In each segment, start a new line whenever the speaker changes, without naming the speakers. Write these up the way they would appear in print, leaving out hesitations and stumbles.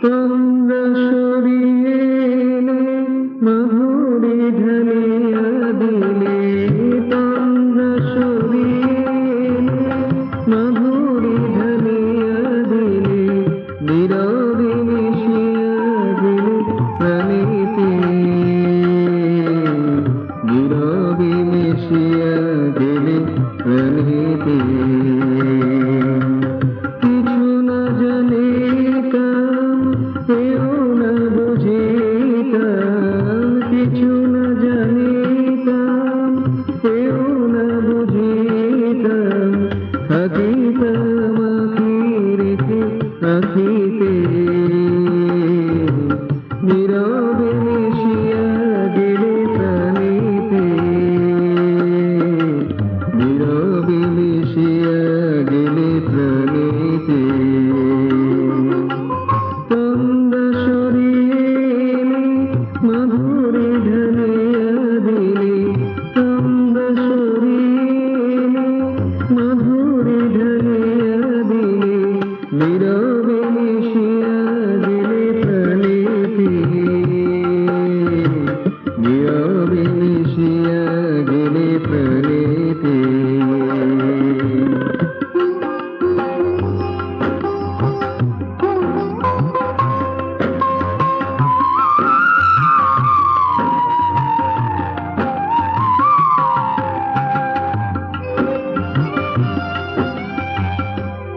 তন্দ্রা সরিয়ে এলে মাধুরী ঢালিয়া দিলে, তন্দ্রা সরিয়ে এলে মাধুরী ঢালিয়া দিলে, নীরবে মিশিয়া দিলে প্রাণীতে, নীরবে মিশিয়া দিলে প্রাণীতে। কিছু না জানিতাম, কেউ না বুঝিতাম, কিছু না জানিতাম, কেউ না বুঝিতাম, থাকিতাম আঁখি রেখে আঁখিতে, নীরবে মিশিয়া গেলে প্রাণীতে, নীরবে মিশিয়া গেলে প্রাণীতে। তন্দ্রা সরিয়ে এলে মাধুরী ঢালিয়া দিলে, তন্দ্রা সরিয়ে এলে মাধুরী ঢালিয়া দিলে, নীরবে মিশিয়া দিলে প্রাণীতে, নীরবে মিশিয়া গেলে প্রাণীতে।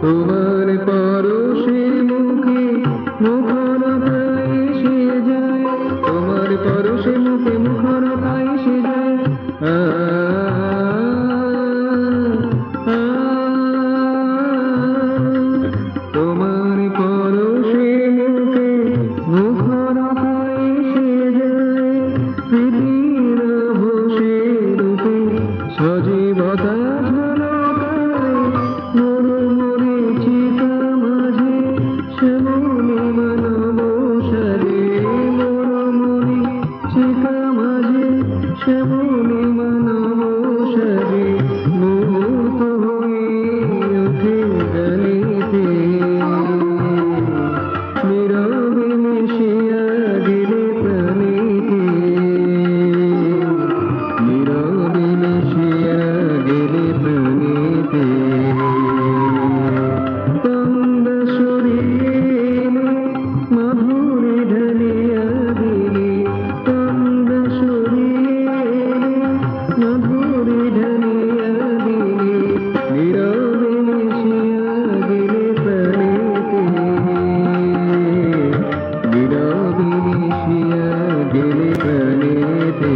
তোমার পরশে মুখে মুখরতা এসে যায়, তোমার পরশে মুখে মুখরতা এসে যায়, তোমার পরশে মুখে মুখরতা এসে যায়, প্রীতির আভূষে রূপে সজীবতা ঝলকায়, মরুমরীচিকা মাঝে শ্যামলী মানব সারে, মরুমরীচিকা মাঝে শ্যামলী মানব সারে, মুহূর্ত হয়ে ওঠে গালিতে, নীরবে মিশিয়া গেলে প্রাণীতে, নীরবে মিশিয়া গেলে প্রাণীতে। তন্দ্রা সরিয়ে এলে মাধুরী ঢালিয়া দিলে, তন্দ্রা সরিয়ে এলে মাধুরী ঢালিয়া দিলে, নীরবে মিশিয়া গেলে প্রাণীতে, নীরবে মিশিয়া গেলে প্রাণীতে।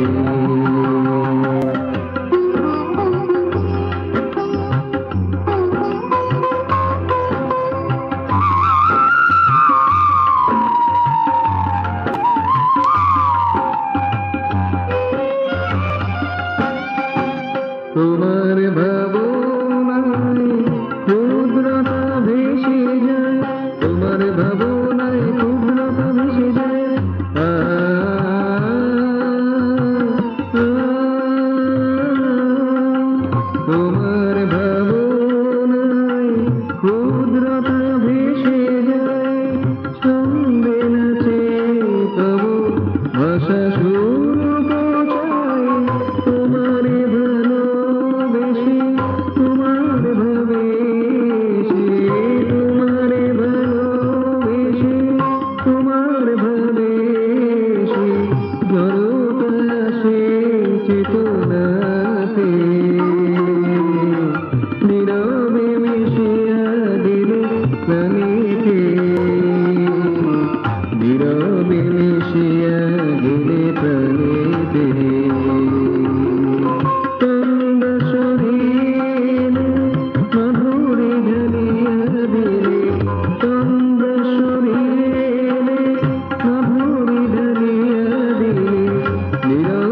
তোমার ভাবনায় ক্ষুদ্রতা ভেসে যায়, তোমার ভাবনায় ক্ষুদ্রতা ভেসে যায়, তোমার ভাবনায় ক্ষুদ্রতা ভেসে যায়, ছন্দে নাচে তব ভাষা সুর পৌঁছায়, তোমার ভালোবেসে তোমার ভাবেসে, তোমার ভালোবেসে তোমার ভাবেসে, জড়তা আসে চেতনাতে, নীরবে মিশিয়া দিলে প্রাণীতে, নীরবে মিশিয়া গেলে প্রাণীতে। তন্দ্রা সরিয়ে এলে মাধুরী ঢালিয়া দিলে, তন্দ্রা সরিয়ে এলে মাধুরী ঢালিয়া দিলে, নীরবে